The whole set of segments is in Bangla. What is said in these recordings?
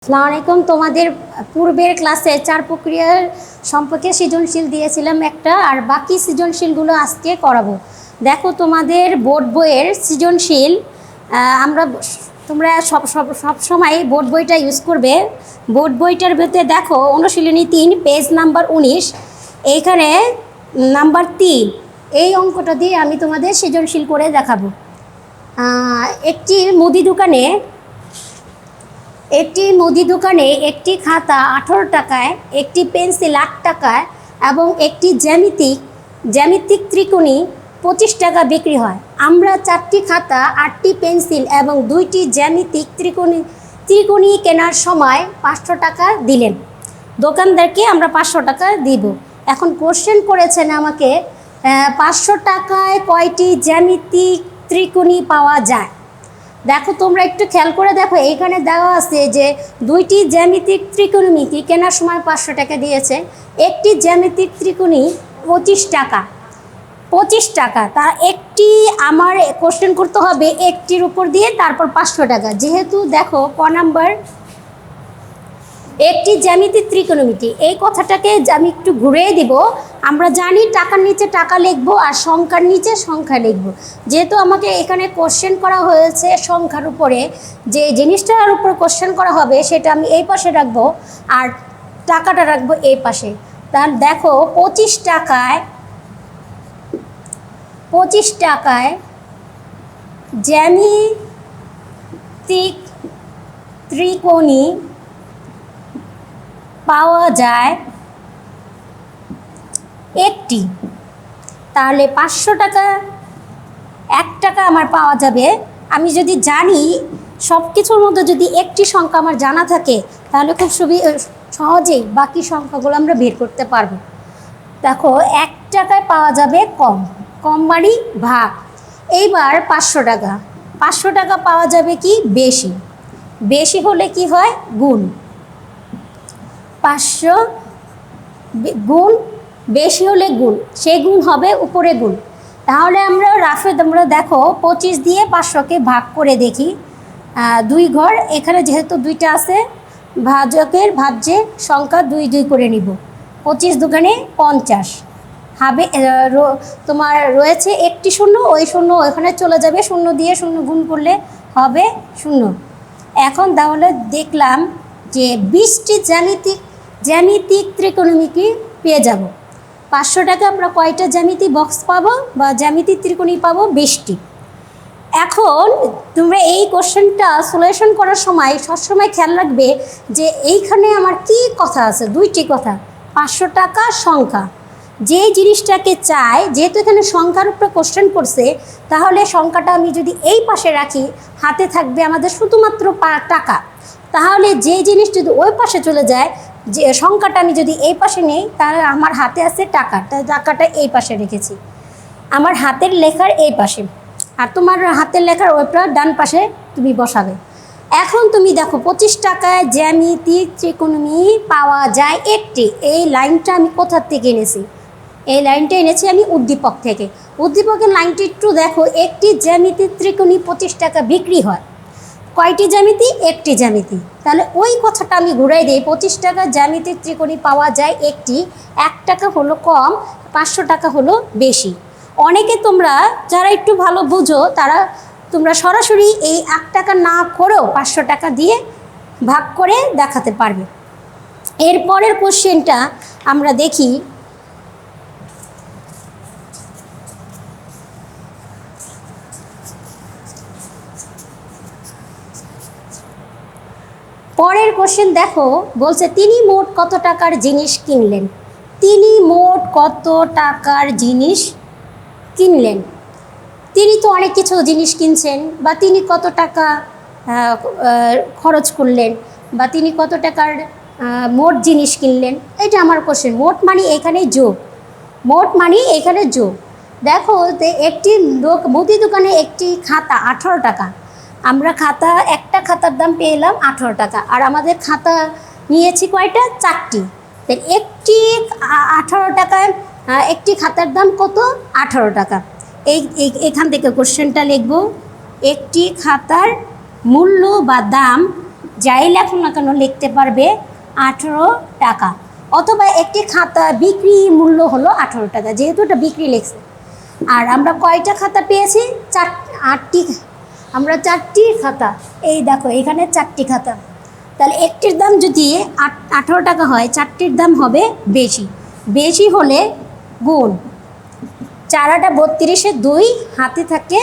আসসালামু আলাইকুম। তোমাদের পূর্বের ক্লাসে 4 প্রক্রিয়ার সম্পর্কে সৃজনশীল দিয়েছিলাম একটা, আর বাকি সৃজনশীলগুলো আজকে করাবো। দেখো তোমাদের বোর্ড বইয়ের সৃজনশীল তোমরা সব সময় বোর্ড বইটা ইউজ করবে। বোর্ড বইটার ভিতরে দেখো অনুশীলনী 3 পেজ নাম্বার 19, এইখানে নাম্বার 3 এই অঙ্কটা দিয়ে আমি তোমাদের সৃজনশীল করে দেখাবো। একটি মুদি দোকানে একটি খাতা 18 টাকায়, একটি পেন্সিল 8 টাকায় এবং একটি জ্যামিতিক ত্রিকোণী 25 টাকা বিক্রি হয়। আমরা 4টি খাতা, 8টি পেন্সিল এবং 2টি জ্যামিতিক ত্রিকোণী কেনার সময় 500 টাকা দিলেন। দোকানদারকে আমরা 500 টাকা দিব। এখন কোশ্চেন করেছেন আমাকে 500 টাকায় কয়টি জ্যামিতিক ত্রিকোণী পাওয়া যায়। দেখো তোমরা একটু খেয়াল করে দেখো, এইখানে দেওয়া আছে যে 2টি জ্যামিতিক ত্রিকোণী কেনার সময় 500 টাকা দিয়েছে, একটি জ্যামিতিক ত্রিকোণী 25 টাকা। তা একটি আমার কোশ্চেন করতে হবে একটির উপর দিয়ে, তারপর 500 টাকা। যেহেতু দেখো ক নাম্বার একটি জ্যামিতিক ত্রিকোণমিতি, এই কথাটাকে আমি একটু ঘুরিয়ে দিব। আমরা জানি টাকার নিচে টাকা লিখবো আর সংখ্যার নিচে সংখ্যা লিখবো। যেহেতু আমাকে এখানে কোশ্চেন করা হয়েছে সংখ্যার উপরে, যে জিনিসটার উপর কোশ্চেন করা হবে সেটা আমি এই পাশে রাখবো আর টাকাটা রাখবো এই পাশে। তাহলে দেখো 25 টাকায় জ্যামিতিক ত্রিকোণী পাওয়া যায় একটি। তাহলে 500 টাকা 1 টাকা আমার পাওয়া যাবে। আমি যদি জানি সব কিছুর মধ্যে যদি একটি সংখ্যা আমার জানা থাকে, তাহলে খুব সহজেই বাকি সংখ্যাগুলো আমরা বের করতে পারবো। দেখো 1 টাকায় পাওয়া যাবে কম মানে ভাগ। এইবার 500 টাকা পাওয়া যাবে কি বেশি হলে কি হয় গুণ। 500 গুণ বেশি হলে গুণ, সেই গুণ হবে উপরে গুণ। তাহলে আমরা তোমরা দেখো 25 দিয়ে 500কে ভাগ করে দেখি। 2 ঘর, এখানে যেহেতু 2টা আছে, ভাজ্যে সংখ্যা 2 করে নিব। 25 দুগুণে 50 হবে। তোমার রয়েছে একটি শূন্য, ওই শূন্য ওখানে চলে যাবে, শূন্য দিয়ে শূন্য গুণ করলে হবে 0। এখন তাহলে দেখলাম যে 20টি জ্যামিতিক ত্রিকোণমিতি পেয়ে যাব। 500 টাকা আমরা কয়টা জ্যামিতিক বক্স পাবো বা জ্যামিতিক ত্রিকোণী পাবো? 20টি। এখন তোমরা এই কোশ্চেনটা সলিউশন করার সময় সবসময় খেয়াল রাখবে যে এইখানে আমার কি কথা আছে, 2টি কথা। 500 টাকা সংখ্যা, যে জিনিসটাকে চাই, যেহেতু এখানে সংখ্যার উপরে কোশ্চেন করছে, তাহলে সংখ্যাটা আমি যদি এই পাশে রাখি, হাতে থাকবে আমাদের শুধুমাত্র টাকা। তাহলে যে জিনিস যদি ওই পাশে চলে যায়, যে সংখ্যাটা আমি যদি এই পাশে নেই, তাহলে আমার হাতে আছে টাকাটা এই পাশে রেখেছি, আমার হাতের লেখার এই পাশে, আর তোমার হাতের লেখার ওইটা ডান পাশে তুমি বসাবে। এখন তুমি দেখো 25 টাকায় জ্যামিতিক ত্রিকোণী পাওয়া যায় একটি। এই লাইনটা আমি কোথার থেকে এনেছি? এই লাইনটা এনেছি আমি উদ্দীপক থেকে। উদ্দীপকের লাইনটি একটু দেখো, একটি জ্যামিতিক ত্রিকোণী 25 টাকা বিক্রি হয়। কয়টি জ্যামিতি? একটি জ্যামিতি। তাহলে ওই কথাটা আমি ঘুরাই দিই, 25 টাকা জ্যামিতিক ত্রিকোণী পাওয়া যায় একটি, 1 টাকা হলো কম, 500 টাকা হলো বেশি। অনেকে তোমরা যারা একটু ভালো বুঝো, তোমরা সরাসরি এই 1 টাকা না করেও 500 টাকা দিয়ে ভাগ করে দেখাতে পারবে। এরপরের কোশ্চেনটা আমরা দেখি। পরের কোশ্চেন দেখো, বলছে তিনি মোট কত টাকার জিনিস কিনলেন। তিনি তো অনেক কিছু জিনিস কিনছেন, বা তিনি কত টাকা খরচ করলেন, বা তিনি কত টাকার মোট জিনিস কিনলেন, এটা আমার কোশ্চেন। মোট মানে এখানে যোগ। দেখো একটি মুদি দোকানে একটি খাতা 18 টাকা। আমরা একটা খাতার দাম পেলাম 18 টাকা, আর আমাদের খাতা নিয়েছি কয়টা? 4টি। একটি 18 টাকায় একটি খাতার দাম কত? 18 টাকা। এখান থেকে কোশ্চেনটা লিখব, একটি খাতার মূল্য বা দাম যাই লেখো না কেন লিখতে পারবে 18 টাকা, অথবা একটি খাতা বিক্রি মূল্য হলো 18 টাকা, যেহেতু এটা বিক্রি লেখছে। আর আমরা কয়টা খাতা পেয়েছি? 8টি। আমরা 4টি খাতা, এই দেখো এখানে 4টি খাতা। তাহলে একটির দাম যদি 18 টাকা হয়, 4টির দাম হবে বেশি। বেশি হলে গুণ 4 × 32 2 হাতে থাকে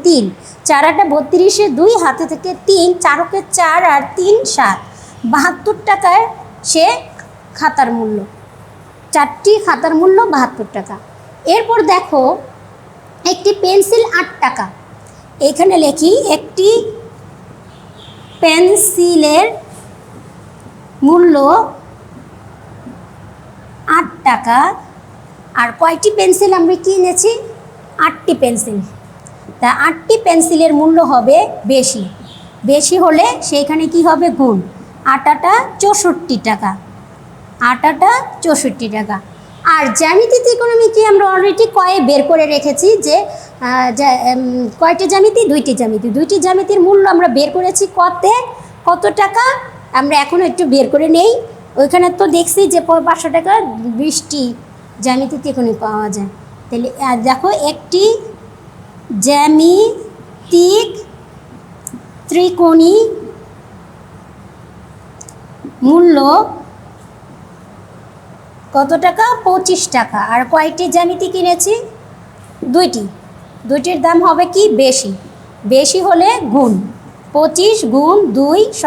3, 4 × 32 2 হাতে থাকে 3, 4 × 4 আর 3 7, 72 টাকায় সে খাতার মূল্য। 4টি খাতার মূল্য 72 টাকা। এরপর দেখো একটি পেন্সিল 8 টাকা। এখানে লিখি একটি পেন্সিলের মূল্য 8 টাকা। আর কয়টি পেন্সিল আমরা কিনেছি? 8টি পেন্সিল। তা 8টি পেন্সিলের মূল্য হবে বেশি। বেশি হলে সেইখানে কি হবে? গুণ 8টা 64 টাকা। 8টা 64 টাকা। আর জ্যামিতি ত্রিকোণমিতি আমরা অলরেডি কয়ে বের করে রেখেছি যে কয়টি জ্যামিতি? 2টি জ্যামিতি। 2টি জ্যামিতির মূল্য আমরা বের করেছি কত টাকা। আমরা এখন একটু বের করে নেই। ওইখানে তো দেখছি যে 500 টাকা 20টি জ্যামিতি ত্রিকোণী পাওয়া যায়। তাহলে দেখো একটি জ্যামিতিক ত্রিকোণী মূল্য কত টাকা? 25 টাকা। আর কয়টি জ্যামিতি কিনেছি? 2টি। 2টির দাম হবে কি? বেশি। বেশি হলে গুণ 25 × 2 =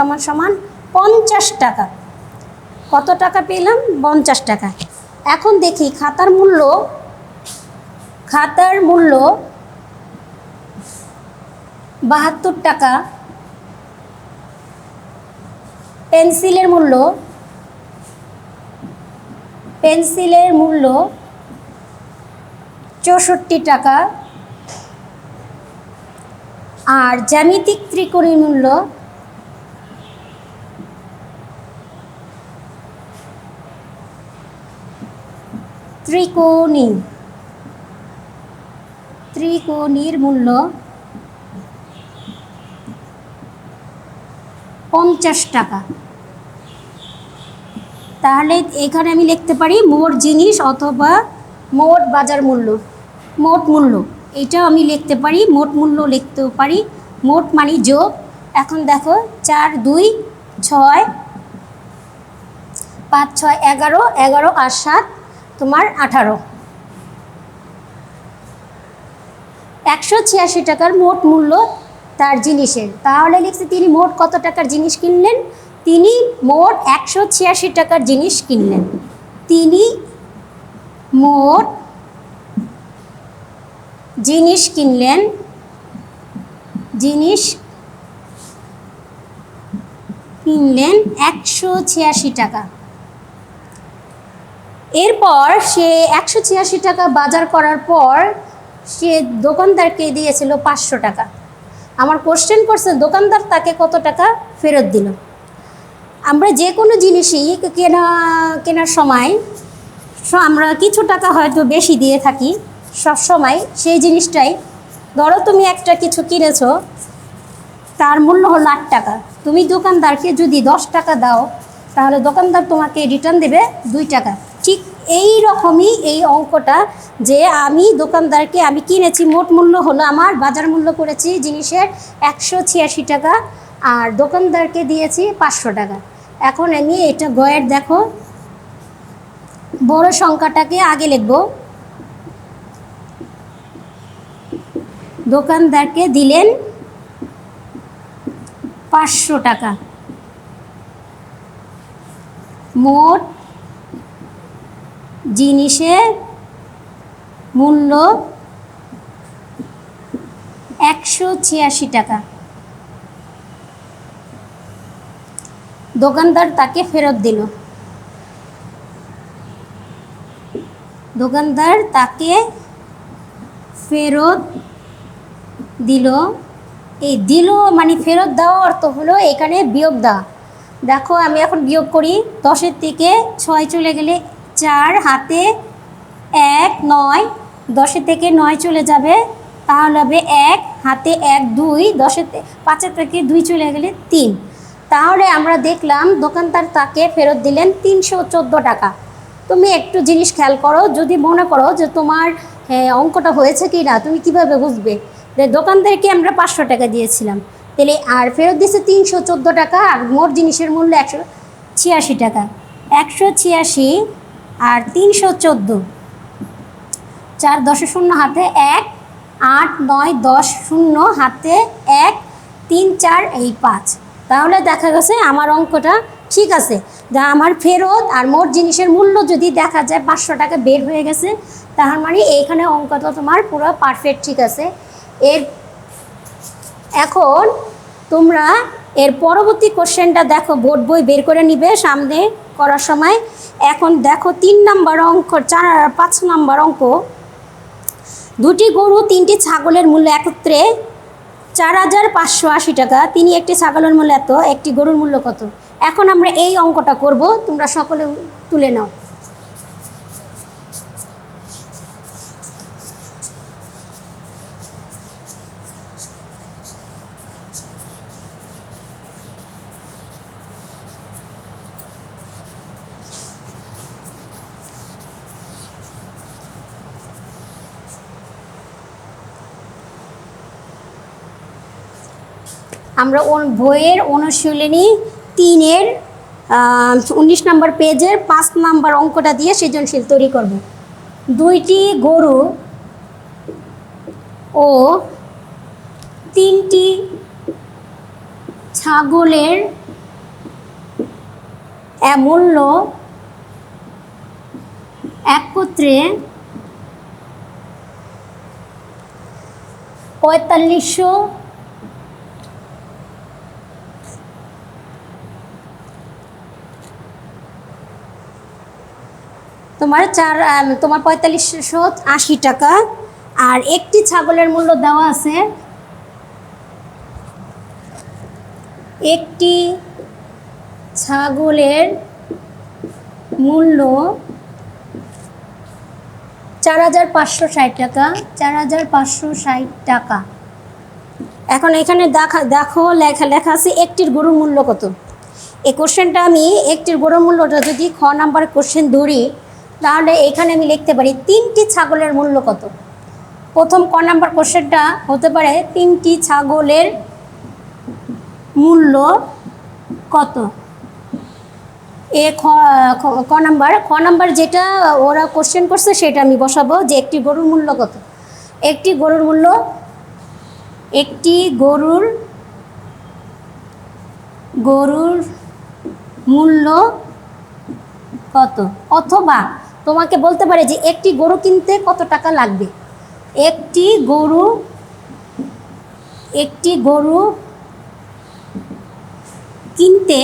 50 টাকা। কত টাকা পেলাম? 50 টাকা। এখন দেখি খাতার মূল্য। খাতার মূল্য 72 টাকা। পেন্সিলের মূল্য 64 টাকা। আর জ্যামিতিক ত্রিকোণীর মূল্য ত্রিকোণীর মূল্য 50 টাকা। তাহলে এখানে আমি লিখতে পারি মোট জিনিস অথবা মোট বাজার মূল্য, মোট মূল্য। এইটাও আমি লিখতে পারি, মোট মূল্য লিখতেও পারি। মোট মানে যোগ। এখন দেখো 4 2 6 5 6 11, 11 আর 7 তোমার 18। 186 টাকার মোট মূল্য তার জিনিসের। তাহলে লিখছি তিনি মোট কত টাকার জিনিস কিনলেন? তিনি মোট 186 টাকার জিনিস কিনলেন। তিনি মোট জিনিস কিনলেন 186 টাকা। এরপর সে 186 টাকা বাজার করার পর সে দোকানদারকে দিয়েছিল 500 টাকা। আমার কোশ্চেন করছে দোকানদার তাকে কত টাকা ফেরত দিল। আমরা যে কোনো জিনিসই কেনার সময় আমরা কিছু টাকা হয়তো বেশি দিয়ে থাকি সব সময়। সেই জিনিসটাই ধরো তুমি একটা কিছু কিনেছো, তার মূল্য হলো 8 টাকা। তুমি দোকানদারকে যদি 10 টাকা দাও তাহলে দোকানদার তোমাকে রিটার্ন দেবে 2 টাকা। ঠিক এই রকমই এই অঙ্কটা, যে আমি দোকানদারকে আমি কিনেছি, মোট মূল্য হলো আমার বাজার মূল্য করেছি জিনিসের 186 টাকা, আর দোকানদারকে দিয়েছি 500 টাকা। এখন আমি এটা গয়ের দেখো বড় সংখ্যাটাকে আগে লিখব। দোকানদারকে দিলেন 500 টাকা। মোট জিনিসের মূল্য 186 টাকা। দোকানদার তাকে ফেরত দিল। দোকানদার তাকে ফেরত দিল। এই দিল মানে ফেরত দেওয়া অর্থ হলো এখানে বিয়োগ দেওয়া। দেখো আমি এখন বিয়োগ করি। 10-এর থেকে 6 চলে গেলে 4, হাতে 1 9, 10-এর থেকে 9 চলে যাবে তাহলে হবে 1, হাতে 1 2, 5-এর থেকে 2 চলে গেলে 3। তাহলে আমরা দেখলাম দোকানদার তাকে ফেরত দিলেন 314 টাকা। তুমি একটু জিনিস খেয়াল করো, যদি মনে করো যে তোমার অঙ্কটা হয়েছে কি না, তুমি কিভাবে বুঝবে যে দোকানদারকে আমরা 500 টাকা দিয়েছিলাম, তাহলে আর ফেরত দিয়েছে 314 টাকা, আর মোট জিনিসের মূল্য 186 টাকা। 186 আর 314, 4 10 শূন্য হাতে 1, 8 9 10 শূন্য হাতে 1, 3 4 এই 5। তাহলে দেখা গেছে আমার অঙ্কটা ঠিক আছে, যা আমার ফেরত আর মোট জিনিসের মূল্য যদি দেখা যায় 500 টাকা বের হয়ে গেছে, তার মানে এইখানে অঙ্কটা তোমার পুরো পারফেক্ট ঠিক আছে। এখন তোমরা এর পরবর্তী কোশ্চেনটা দেখো, বোর্ড বই বের করে নিবে সামনে করার সময়। এখন দেখো 3 নম্বর অঙ্ক, 4 আর 5 নম্বর অঙ্ক। 2টি গরু 3টি ছাগলের মূল্য একত্রে 4580 টাকা। তিনি একটি ছাগলের মূল্য এত, একটি গরুর মূল্য কত? এখন আমরা এই অঙ্কটা করব, তোমরা সকলে তুলে নাও। আমরা বইয়ের অনুশীলনী 3-এর 19 নম্বর পেজের 5 নম্বর অঙ্কটা দিয়ে সৃজনশীল তৈরি করব। 2টি গরু ও 3টি ছাগলের মূল্য একত্রে 4500 তোমার 4580 টাকা। আর একটি ছাগলের মূল্য দেওয়া আছে, একটি ছাগলের মূল্য 4560 টাকা, 4560 টাকা। এখন এখানে দেখো লেখা আছে একটির গরুর মূল্য কত। এই কোশ্চেনটা আমি একটির গরুর মূল্যটা যদি খ নাম্বার কোশ্চেন ধরি, তাহলে এখানে আমি লিখতে পারি 3টি ছাগলের মূল্য কত। প্রথম ক নাম্বার কোশ্চেনটা হতে পারে 3টি ছাগলের মূল্য কত। খ নাম্বার যেটা ওরা কোশ্চেন করছে সেটা আমি বসাবো, যে একটি গরুর মূল্য কত। একটি গরুর মূল্য কত, অথবা তোমাকে বলতে পারে যে একটি গরু কিনতে কত টাকা লাগবে। একটি গরু কিনতে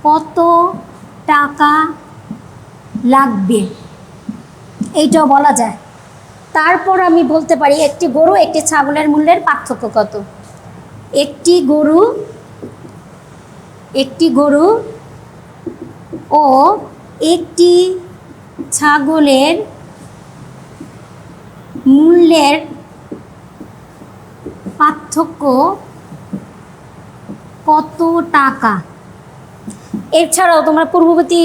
কত টাকা লাগবে, এইটাও বলা যায়। তারপর আমি বলতে পারি একটি গরু একটি ছাগলের মূল্যের পার্থক্য কত। একটি গরু ও একটি ছাগলের মূল্যের পার্থক্য কত টাকা। এছাড়াও তোমরা পূর্ববর্তী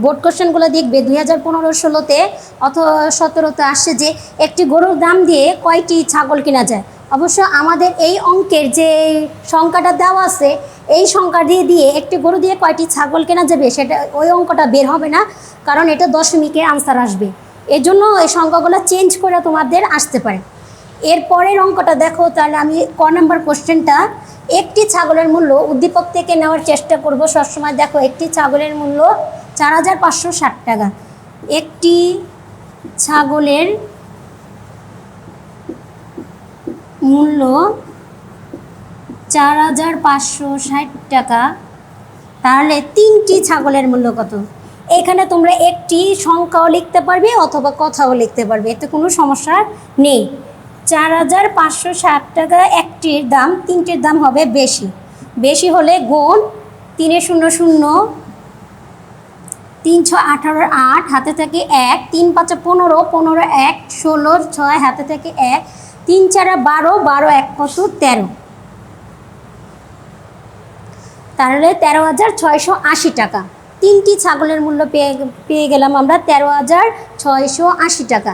বোর্ড কোশ্চেনগুলো দেখবে 2015-16-তে অথবা 17-তে আসছে যে একটি গরুর দাম দিয়ে কয়টি ছাগল কেনা যায়। অবশ্য আমাদের এই অঙ্কের যে সংখ্যাটা দেওয়া আছে, এই সংখ্যা দিয়ে একটি গরু দিয়ে কয়টি ছাগল কেনা যাবে সেটা ওই অঙ্কটা বের হবে না, কারণ এটা দশমিকের আনসার আসবে। এর জন্য এই সংখ্যাগুলো চেঞ্জ করে তোমাদের আসতে পারে। এর পরের অঙ্কটা দেখো, তাহলে আমি ক নাম্বার কোশ্চেনটা একটি ছাগলের মূল্য উদ্দীপক থেকে নেওয়ার চেষ্টা করব সবসময়। দেখো একটি ছাগলের মূল্য 4560 টাকা। একটি ছাগলের মূল্য 4560 টাকা, তাহলে 3টি ছাগলের মূল্য কত। এখানে তোমরা একটি সংখ্যাও লিখতে পারবে অথবা কথাও লিখতে পারবে, এতে কোনো সমস্যা নেই। 4560 টাকা একটির দাম, 3টির দাম হবে বেশি হলে গুণ 3 0 0 3 6 18 8 হাতে থেকে 1, 3 5 15 15 1 16 6 হাতে থেকে 1, 3 4 12 12 1 কত 13। তাহলে 13,680 টাকা। 3টি ছাগলের মূল্য পেয়ে গেলাম আমরা 13,680 টাকা।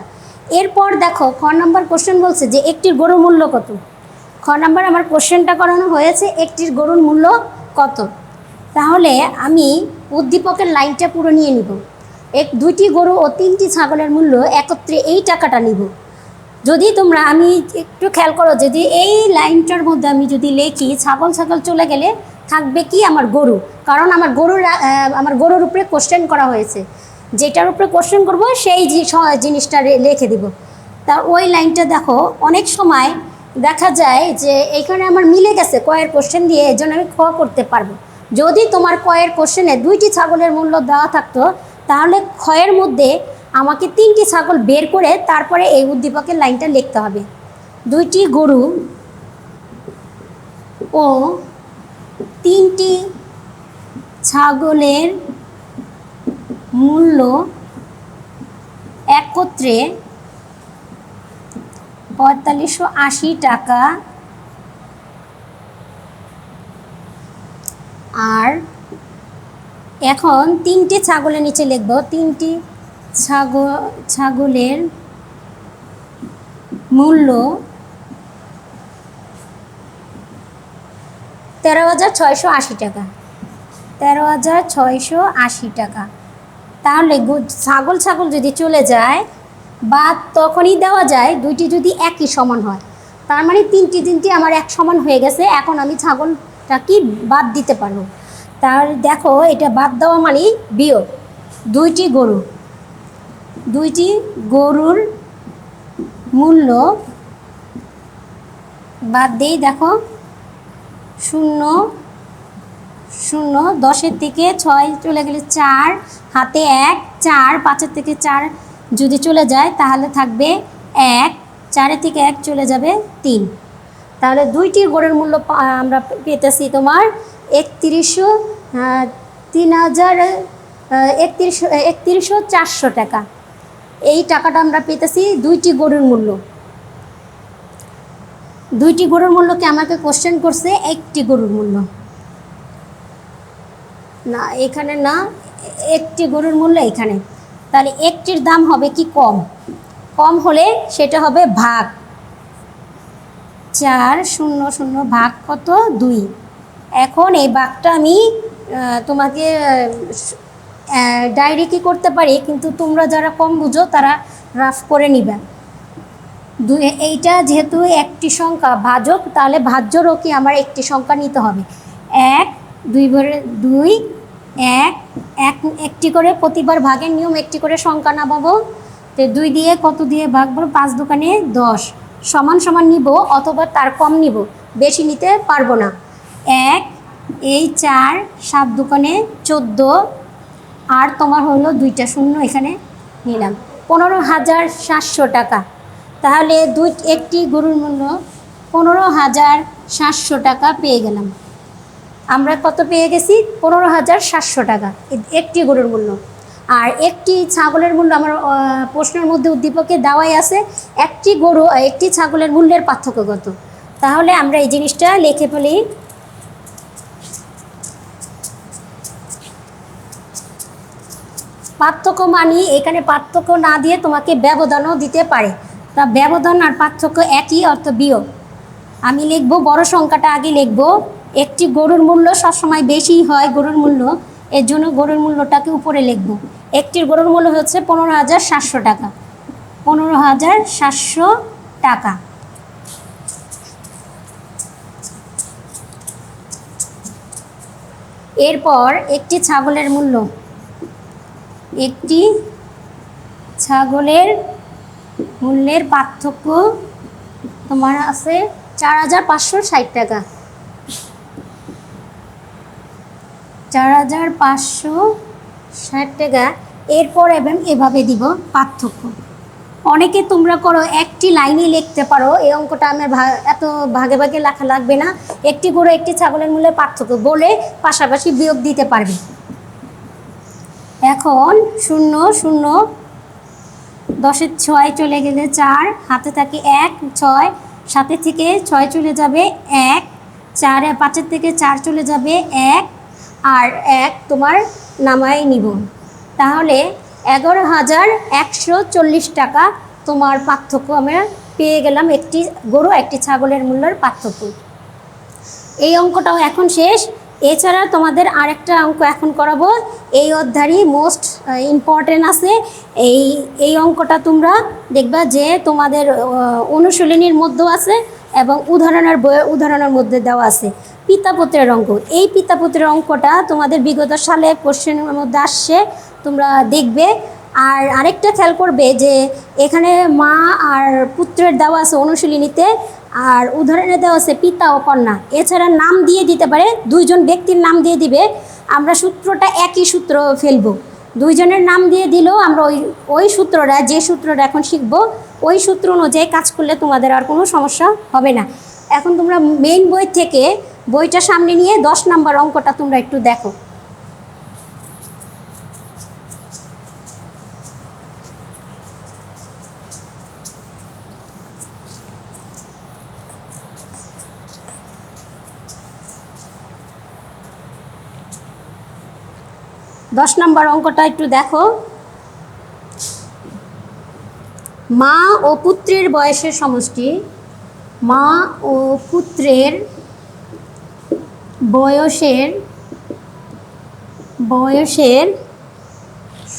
এরপর দেখো খ নম্বর কোশ্চেন বলছে যে একটির গরুর মূল্য কত। খ নম্বর আমার কোশ্চেনটা করানো হয়েছে একটির গরুর মূল্য কত। তাহলে আমি উদ্দীপকের লাইনটা পুরো নিয়ে নিব। 2টি গরু ও 3টি ছাগলের মূল্য একত্রে এই টাকাটা নিব। যদি তোমরা আমি একটু খেয়াল করো, যদি এই লাইনটার মধ্যে আমি যদি লিখি ছাগল চলে গেলে থাকবে কি আমার গরু, কারণ আমার গরুর উপরে কোশ্চেন করা হয়েছে, যেটার উপরে কোশ্চেন করব সেই জিনিসটা লিখে দিব। তা ওই লাইনটা দেখো, অনেক সময় দেখা যায় যে এইখানে আমার মিলে গেছে কয়ের কোশ্চেন দিয়ে, এই জন্য আমি খ করতে পারবো। যদি তোমার কয়ের কোশ্চেনে 2টি ছাগলের মূল্য দেওয়া থাকতো, তাহলে ক্ষয়ের মধ্যে আমাকে 3টি ছাগল বের করে তারপরে এই উদ্দীপকের লাইনটা লিখতে হবে। 2টি গরু ও 3টি ছাগলের মূল্য একত্রে 4,580 টাকা। আর এখন 3টি ছাগলের নিচে লিখব 3টি ছাগলের মূল্য 13,680 টাকা। 13,680 টাকা। তাহলে ছাগল যদি চলে যায় বা তখনই দেওয়া যায় 2টি যদি একই সমান হয়, তার মানে 3টি আমার এক সমান হয়ে গেছে। এখন আমি ছাগলটা কি বাদ দিতে পারবো। তাহলে দেখো এটা বাদ দেওয়া মানে বিয়োগ। 2টি গরুর মূল্য বাদ দিই। দেখো 0 0, 10-এর থেকে 6 চলে গেলে 4, হাতে 1, 4, 5-এর থেকে 4 যদি চলে যায় তাহলে থাকবে 1, 4-এর থেকে 1 চলে যাবে 3। তাহলে 2টি গরুর মূল্য আমরা পেতেছি তোমার 31,400 টাকা। এই টাকাটা আমরা পেতেছি 2টি গরুর মূল্য। 2টি গরুর মূল্যকে আমাকে কোশ্চেন করছে একটি গরুর মূল্য না, এখানে না, একটি গরুর মূল্য এখানে। তাহলে একটির দাম হবে কি কম হলে সেটা হবে ভাগ 400 ভাগ কত 2। এখন এই ভাগটা আমি তোমাকে ডায়েরি কি করতে পারি, কিন্তু তোমরা যারা কম বুঝো তারা রাফ করে নিবে। এইটা যেহেতু একটি সংখ্যা ভাজক, তাহলে ভাজ্যরও কি আমার একটি সংখ্যা নিতে হবে। 1, 2 একটি করে প্রতিবার ভাগের নিয়ম, একটি করে সংখ্যা নামাবো। তো 2 দিয়ে কত দিয়ে ভাগ করবো, 5 দোকানে 10 সমান নিব, অথবা তার কম নিব, বেশি নিতে পারবো না। 1 এই 4, 7 দোকানে 14, আর তোমার হলো 2টা শূন্য এখানে নিলাম 15,700 টাকা। তাহলে একটি গরুর মূল্য 15,700 টাকা পেয়ে গেলাম। আমরা কত পেয়ে গেছি 15,700 টাকা একটি গরুর মূল্য। আর একটি ছাগলের মূল্য আমার প্রশ্নের মধ্যে উদ্দীপকে দেওয়াই আছে একটি গরু একটি ছাগলের মূল্যের পার্থক্য কত। তাহলে আমরা এই জিনিসটা লিখে ফেলি। পার্থক্য মানি এখানে পার্থক্য না দিয়ে তোমাকে ব্যবধানও দিতে পারে। তা ব্যবধান আর পার্থক্য একই, অর্থ বিয়োগ। আমি লিখব বড় সংখ্যাটা আগে লিখব। একটি গরুর মূল্য সবসময় বেশি হয় গরুর মূল্য, এর জন্য গরুর মূল্যটাকে উপরে লিখব। একটির গরুর মূল্য হচ্ছে 15,700 টাকা। 15,700 টাকা। এরপর একটি ছাগলের মূল্য, একটি ছাগলের মূল্যের পার্থক্য তোমার আছে 4,560 টাকা। 4,560 টাকা। এরপর এভাবে দিব পার্থক্য। অনেকে তোমরা করো একটি লাইনে লিখতে পারো, এই অঙ্কটা আমার এত ভাগে ভাগে লেখা লাগবে না। একটি গরু একটি ছাগলের মূল্যের পার্থক্য বলে পাশাপাশি বিয়োগ দিতে পারবে। এখন 0 0, 10-এর 6 চলে গেলে 4, হাতে থাকে 1, 6, 7-এর থেকে 6 চলে যাবে 1, 4, 5-এর থেকে 4 চলে যাবে 1, আর 1 তোমার নামায় নিব, তাহলে 11,140 টাকা তোমার পার্থক্য আমরা পেয়ে গেলাম, একটি গরু একটি ছাগলের মূল্যের পার্থক্য। এই অঙ্কটাও এখন শেষ। এছাড়া তোমাদের আরেকটা অঙ্ক এখন করাবো, এই অধ্যায়ই মোস্ট ইম্পর্টেন্ট আছে। এই অঙ্কটা তোমরা দেখবা যে তোমাদের অনুশীলনীর মধ্যেও আছে এবং উদাহরণের মধ্যে দেওয়া আছে। পিতা পুত্রের অঙ্ক, এই পিতা পুত্রের অঙ্কটা তোমাদের বিগত সালে কোশ্চেনের মধ্যে আসছে, তোমরা দেখবে। আর আরেকটা খেয়াল করবে যে এখানে মা আর পুত্রের দেওয়া আছে অনুশীলনীতে, আর উদাহরণে দেওয়া আছে পিতা ও কন্যা। এছাড়া নাম দিয়ে দিতে পারে, দুইজন ব্যক্তির নাম দিয়ে দিবে, আমরা সূত্রটা একই সূত্র ফেলবো। দুইজনের নাম দিয়ে দিলেও আমরা ওই সূত্রটা, যে সূত্রটা এখন শিখব, ওই সূত্র অনুযায়ী কাজ করলে তোমাদের আর কোনো সমস্যা হবে না। এখন তোমরা মেইন বই থেকে বইটা সামনে নিয়ে 10 নম্বর অঙ্কটা তোমরা একটু দেখো। দশ নম্বর অঙ্কটা একটু দেখো। মা ও পুত্রের বয়সের সমষ্টি, মা ও পুত্রের বয়সের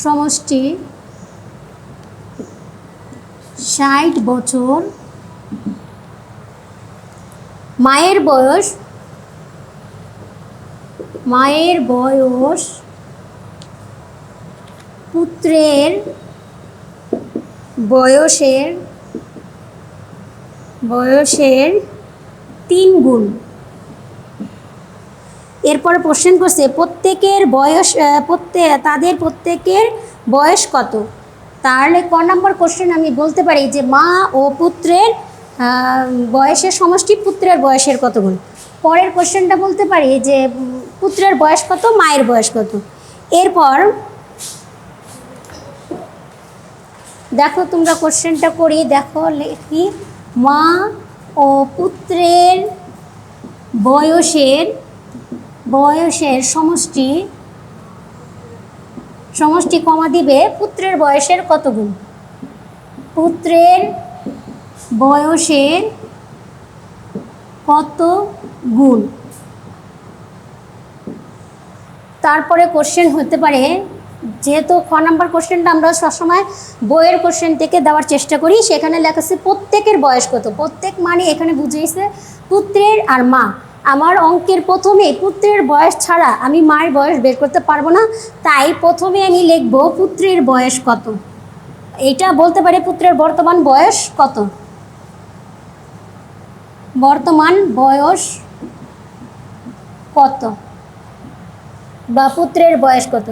সমষ্টি 60 বছর। মায়ের বয়স পুত্রের বয়সের 3 গুণ। এরপরে কোশ্চেন করছে প্রত্যেকের বয়স, তাদের প্রত্যেকের বয়স কত। তাহলে ক নম্বর কোশ্চেন আমি বলতে পারি যে মা ও পুত্রের বয়সের সমষ্টি পুত্রের বয়সের কত গুণ। পরের কোশ্চেনটা বলতে পারি যে পুত্রের বয়স কত, মায়ের বয়স কত। এরপর দেখো তোমরা কোশ্চেনটা করি, দেখো লিখি মা ও পুত্রের বয়সের সমষ্টি কমা দিবে পুত্রের বয়সের কত গুণ। পুত্রের বয়সের কত গুণ। তারপরে কোশ্চেন হতে পারে, যেহেতু খ নম্বর কোশ্চেনটা আমরা সবসময় বইয়ের কোশ্চেন থেকে দেওয়ার চেষ্টা করি, সেখানে লেখা আছে প্রত্যেকের বয়স কত। প্রত্যেক মানে এখানে বুঝিয়েছে পুত্রের আর মা। আমার অঙ্কের প্রথমে পুত্রের বয়স ছাড়া আমি মায়ের বয়স বের করতে পারবো না, তাই প্রথমে আমি লিখব পুত্রের বয়স কত। এইটা বলতে পারি পুত্রের বর্তমান বয়স কত, বর্তমান বয়স কত, বা পুত্রের বয়স কত।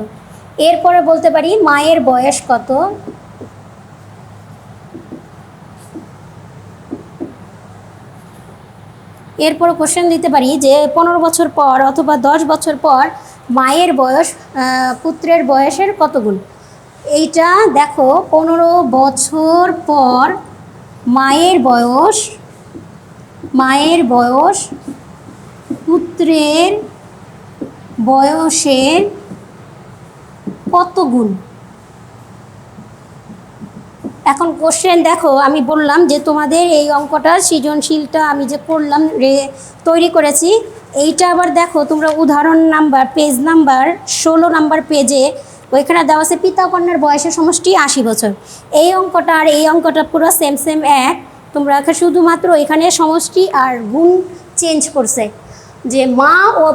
এরপরে বলতে পারি মায়ের বয়স কত, এরপর কোশ্চেন দিতে পারি যে 15 বছর পর অথবা 10 বছর পর মায়ের বয়স পুত্রের বয়সের কত গুণ। এইটা দেখো 15 বছর পর মায়ের বয়স পুত্রের বয়সের কত গুণ। এখন কোশ্চেন দেখো, আমি বললাম যে তোমাদের এই অঙ্কটা সৃজনশীলটা আমি যে করলাম তৈরি করেছি, এইটা আবার দেখো তোমরা উদাহরণ নাম্বার পেজ নাম্বার 16 নাম্বার পেজে ওইখানে দেওয়া আছে পিতা কন্যার বয়সের সমষ্টি 80 বছর। এই অঙ্কটা আর এই অঙ্কটা পুরো সেম এক। তোমরা শুধুমাত্র এখানে সমষ্টি আর গুণ চেঞ্জ করছে। যে মা ও,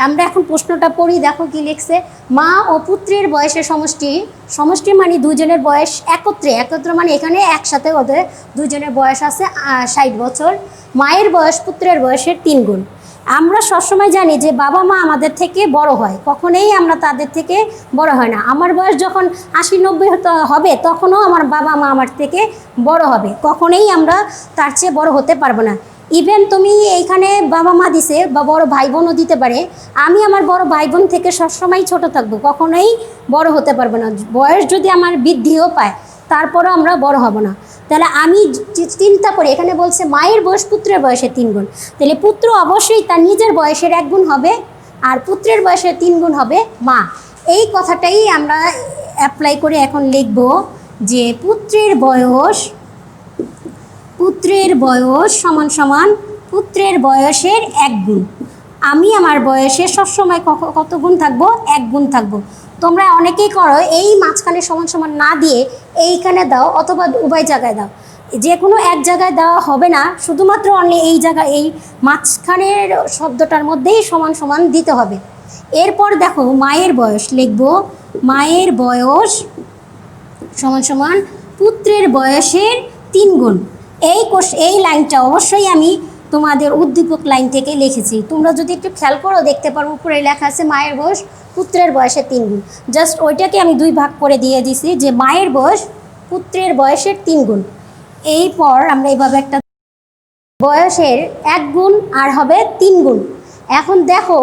আমরা এখন প্রশ্নটা পড়ি, দেখো কি লিখছে। মা ও পুত্রের বয়সের সমষ্টি মানে দুজনের বয়স একত্রে মানে এখানে একসাথে ওদের দুজনের বয়স আছে 60 বছর। মায়ের বয়স পুত্রের বয়সের 3 গুণ। আমরা সবসময় জানি যে বাবা মা আমাদের থেকে বড় হয়, কখনোই আমরা তাদের থেকে বড় হয় না। আমার বয়স যখন 80-90 হবে তখনও আমার বাবা মা আমার থেকে বড় হবে, কখনোই আমরা তার চেয়ে বড় হতে পারবো না। ইভেন তুমি এইখানে বাবা মা দিছে বা বড় ভাই বোনও দিতে পারে, আমি আমার বড় ভাই বোন থেকে সবসময় ছোট থাকবো, কখনোই বড় হতে পারবো না। বয়স যদি আমার বৃদ্ধিও পায় তারপরও আমরা বড় হব না। তাহলে আমি চিন্তা করি, এখানে বলছে মায়ের বয়স পুত্রের বয়সের 3 গুণ, তাহলে পুত্র অবশ্যই তার নিজের বয়সের 1 গুণ হবে, আর পুত্রের বয়সের 3 গুণ হবে মা। এই কথাটাই আমরা অ্যাপ্লাই করে এখন লিখব যে পুত্রের বয়স সমান সমান পুত্রের বয়সের 1 গুণ। আমি আমার বয়সে সবসময় কত গুণ থাকবো? 1 গুণ থাকবো। তোমরা অনেকেই করো এই মাঝখানে সমান সমান না দিয়ে এইখানে দাও অথবা উভয় জায়গায় দাও, যে কোনো এক জায়গায় দেওয়া হবে না, শুধুমাত্র অনলি এই জায়গায় এই মাঝখানের শব্দটার মধ্যেই সমান সমান দিতে হবে। এরপর দেখো মায়ের বয়স লিখব, মায়ের বয়স সমান সমান পুত্রের বয়সের 3 গুণ। এই লাইনটা অবশ্যই আমি তোমাদের উদ্দীপক লাইন থেকে লিখেছি। তোমরা যদি একটু খেয়াল করো দেখতে পারো উপরে লেখা আছে মায়ের বয়স পুত্রের বয়সের 3 গুণ। জাস্ট ওইটাকে আমি 2 ভাগ করে দিয়ে দিছি যে মায়ের বয়স পুত্রের বয়সের 3 গুণ। এরপর আমরা এইভাবে একটা বয়সের 1 গুণ আর হবে 3 গুণ। এখন দেখো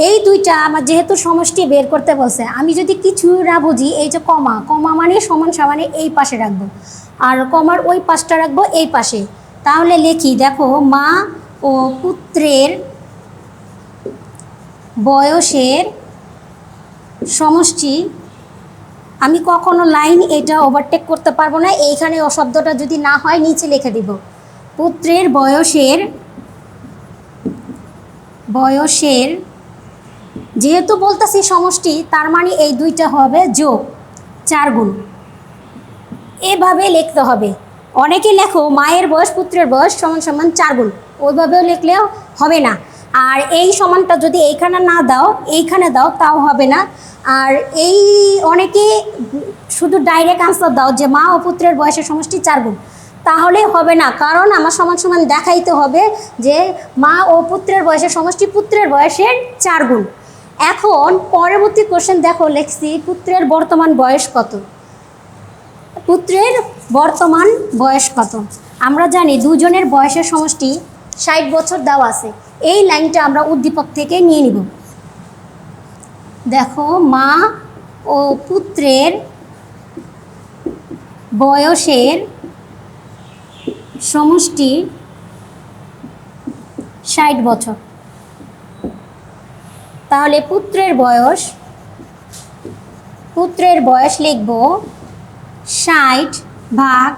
এই দুইটা আমার যেহেতু সমষ্টি বের করতে বলছে, আমি যদি কিছু না বুঝি এই যে কমা মানে সমান সমানে এই পাশে রাখবো আর কমার ওই পাশটা রাখবো এই পাশে। তাহলে লিখি, দেখো মা ও পুত্রের বয়সের সমষ্টি। আমি কখনো লাইন এটা ওভারটেক করতে পারবো না, এইখানে শব্দটা যদি না হয় নিচে লিখে দিব। পুত্রের বয়সের যেহেতু বলতেছি সমষ্টি, তার মানে এই দুইটা হবে যোগ 4 গুণ। এভাবে লিখতে হবে। অনেকে লেখো মায়ের বয়স পুত্রের বয়স সমান সমান 4 গুণ, ওইভাবেও লিখলেও হবে না। আর এই সমানটা যদি এইখানে না দাও এইখানে দাও তাও হবে না। আর এই অনেকে শুধু ডাইরেক্ট আনসার দাও যে মা ও পুত্রের বয়সের সমষ্টি 4 গুণ, তাহলে হবে না, কারণ আমার সমান সমান দেখাইতে হবে যে মা ও পুত্রের বয়সের সমষ্টি পুত্রের বয়সের 4 গুণ। এখন পরবর্তী কোশ্চেন দেখো লিখছি পুত্রের বর্তমান বয়স কত। পুত্রের বর্তমান বয়স কত? আমরা জানি দুজনের বয়সের সমষ্টি 60 বছর দেওয়া আছে। এই লাইনটা আমরা উদ্দীপক থেকে নিয়ে নিব। দেখো মা ও পুত্রের বয়সের সমষ্টি 60 বছর। তাহলে পুত্রের বয়স লিখব 60 ভাগ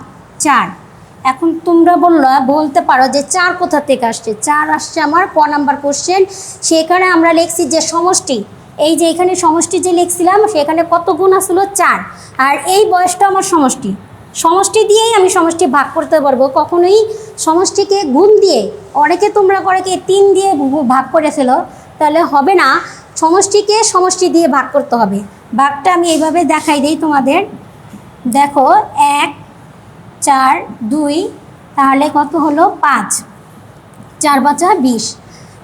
4। এখন তোমরা বলতে পারো যে 4 কোথা থেকে আসছে? 4 আসছে আমার ক নাম্বার কোশ্চেন। সেখানে আমরা লিখছি যে সমষ্টি, এই যে এখানে সমষ্টি যে লিখছিলাম সেখানে কত গুণ আসলো? 4। আর এই বয়সটা আমার সমষ্টি দিয়েই আমি সমষ্টি ভাগ করতে পারবো, কখনোই সমষ্টিকে গুণ দিয়ে। অনেকে তোমরা করে কি 3 দিয়ে ভাগ করে ফেলো, তাহলে হবে না, সমষ্টিকে সমষ্টি দিয়ে ভাগ করতে হবে। ভাগটা আমি এইভাবে দেখাই দিই তোমাদের। দেখো 1 4 2, তাহলে কত হলো? 5, 4 5 20।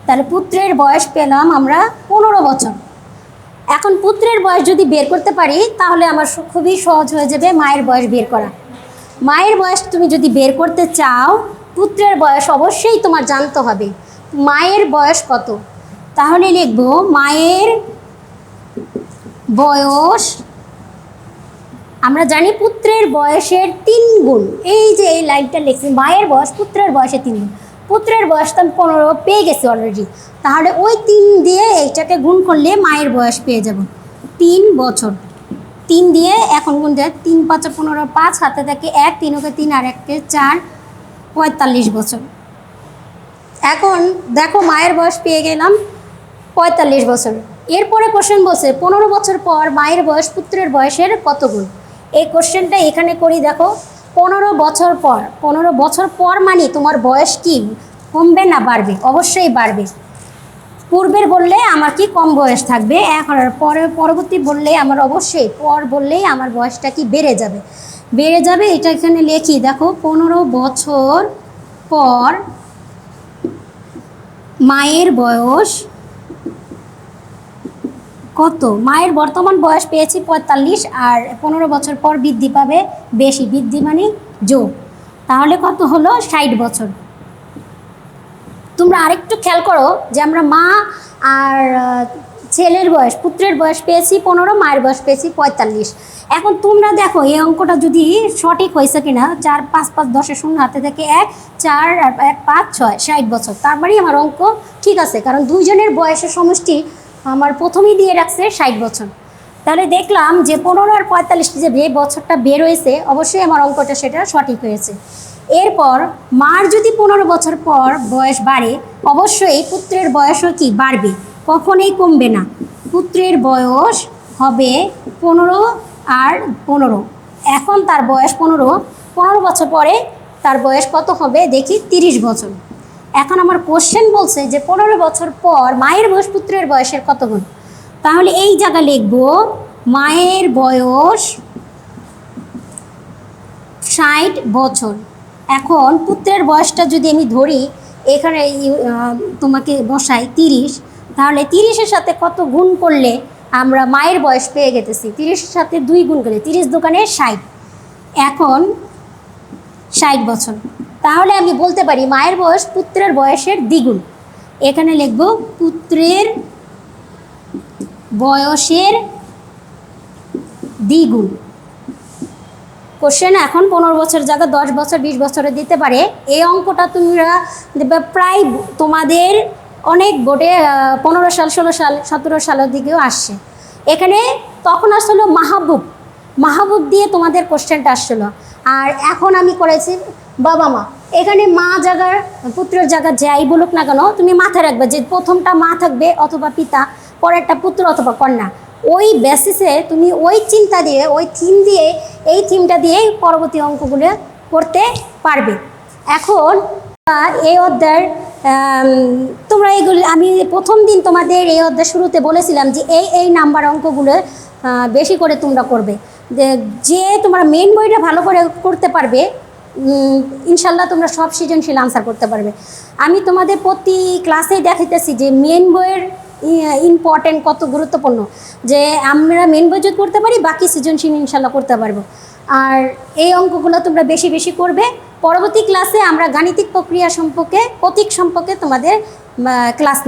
তাহলে পুত্রের বয়স পেলাম আমরা 15 বছর। এখন পুত্রের বয়স যদি বের করতে পারি তাহলে আমার খুবই সহজ হয়ে যাবে মায়ের বয়স বের করা। মায়ের বয়স তুমি যদি বের করতে চাও, পুত্রের বয়স অবশ্যই তোমার জানতে হবে মায়ের বয়স কত। তাহলে লিখব মায়ের বয়স, আমরা জানি পুত্রের বয়সের 3 গুণ। এই যে এই লাইনটা লিখছি, মায়ের বয়স পুত্রের বয়সের 3 গুণ। পুত্রের বয়স তো আমি 15 পেয়ে গেছি অলরেডি, তাহলে ওই 3 দিয়ে এইটাকে গুণ করলে মায়ের বয়স পেয়ে যাব 3 বছর। 3 দিয়ে এখন গুণ দেয়, 3 5 15, 5 হাতে থাকে 1, 3 কে 3 আর 1 কে 4, 45 বছর। এখন দেখো মায়ের বয়স পেয়ে গেলাম 45 বছর। এরপরে কোশ্চেন বলছে 15 বছর পর মায়ের বয়স পুত্রের বয়সের কত গুণ। এই কোশ্চেনটা এখানে করি। দেখো 15 বছর পর মানে তোমার বয়স কি কমবে না বাড়বে? অবশ্যই বাড়বে। পূর্বের বললে আমার কি কম বয়স থাকবে, এখন পরবর্তী বললে আমার অবশ্যই পর বললেই আমার বয়সটা কি বেড়ে যাবে। এটা এখানে লিখি। দেখো 15 বছর পর মায়ের বয়স কত? মায়ের বর্তমান বয়স পেয়েছি 45, আর 15 বছর পর বৃদ্ধি পাবে বেশি, বৃদ্ধি মানে যোগ, তাহলে কত হলো? 60 বছর। তোমরা আরেকটু খেয়াল করো যে আমরা মা আর ছেলের বয়স পুত্রের বয়স পেয়েছি 15, মায়ের বয়স পেয়েছি 45। এখন তোমরা দেখো এই অঙ্কটা যদি সঠিক হয়েছে কিনা। 4 5 5 10 শূন্য হাতে থেকে 1, 4 আর 1 5 6, 60 বছর। তার মানে আমার অঙ্ক ঠিক আছে, কারণ দুইজনের বয়সের সমষ্টি আমার প্রথমেই দিয়ে রাখছে 60 বছর। তাহলে দেখলাম যে 15 আর 45 যে বছরটা বের হয়েছে, অবশ্যই আমার অঙ্কটা সেটা সঠিক হয়েছে। এরপর মার যদি 15 বছর পর বয়স বাড়ে, অবশ্যই পুত্রের বয়সও কি বাড়বে, কখনোই কমবে না। পুত্রের বয়স হবে 15 আর 15। এখন তার বয়স 15 বছর পরে তার বয়স কত হবে দেখি, 30 বছর। এখন আমার কোশ্চেন বলছে যে 15 বছর পর মায়ের বয়স পুত্রের বয়সের কত গুণ। তাহলে এই জায়গা লিখব মায়ের বয়স 60 বছর। এখন পুত্রের বয়সটা যদি আমি ধরি, এখানে তোমাকে বসাই 30, তাহলে 30-এর সাথে কত গুণ করলে আমরা মায়ের বয়স পেয়ে গেতেছি। 30-এর সাথে 2 গুণ করলে 30 দোকানে 60, এখন 60 বছর। তাহলে আমি বলতে পারি মায়ের বয়স পুত্রের বয়সের দ্বিগুণ। এখানে লিখব পুত্রের বয়সের দ্বিগুণ। কোশ্চেন এখন 15 বছর জায়গা 10 বছর 20 বছরে দিতে পারে। এই অঙ্কটা তোমরা প্রায় তোমাদের অনেক বোর্ডে 15 সাল 16 সাল 17 সালের দিকেও আসছে। এখানে তখন আসলো মাহবুব দিয়ে তোমাদের কোশ্চেনটা আসছিলো। আর এখন আমি করেছি বাবা মা। এখানে মা জায়গার পুত্রের জায়গা যাই বলুক না কেন, তুমি মাথায় রাখবে যে প্রথমটা মা থাকবে অথবা পিতা, পরেরটা পুত্র অথবা কন্যা। ওই বেসিসে তুমি ওই চিন্তা দিয়ে, ওই থিম দিয়ে, এই থিমটা দিয়েই পরবর্তী অঙ্কগুলো করতে পারবে। এখন এই অধ্যায়ের তোমরা এইগুলি, আমি প্রথম দিন তোমাদের এই অধ্যায় শুরুতে বলেছিলাম যে এই নাম্বার অঙ্কগুলো বেশি করে তোমরা করবে। যে তোমরা মেন বইটা ভালো করে করতে পারবে, ইনশাল্লাহ তোমরা সব সৃজনশীল আনসার করতে পারবে। আমি তোমাদের প্রতি ক্লাসেই দেখাইতেছি যে মেন বইয়ের ইম্পর্টেন্ট কত গুরুত্বপূর্ণ, যে আমরা মেন বই যদি করতে পারি বাকি সৃজনশীল ইনশাল্লাহ করতে পারবো। আর এই অঙ্কগুলো তোমরা বেশি বেশি করবে। পরবর্তী ক্লাসে আমরা গাণিতিক প্রক্রিয়া সম্পর্কে, প্রতীক সম্পর্কে তোমাদের ক্লাস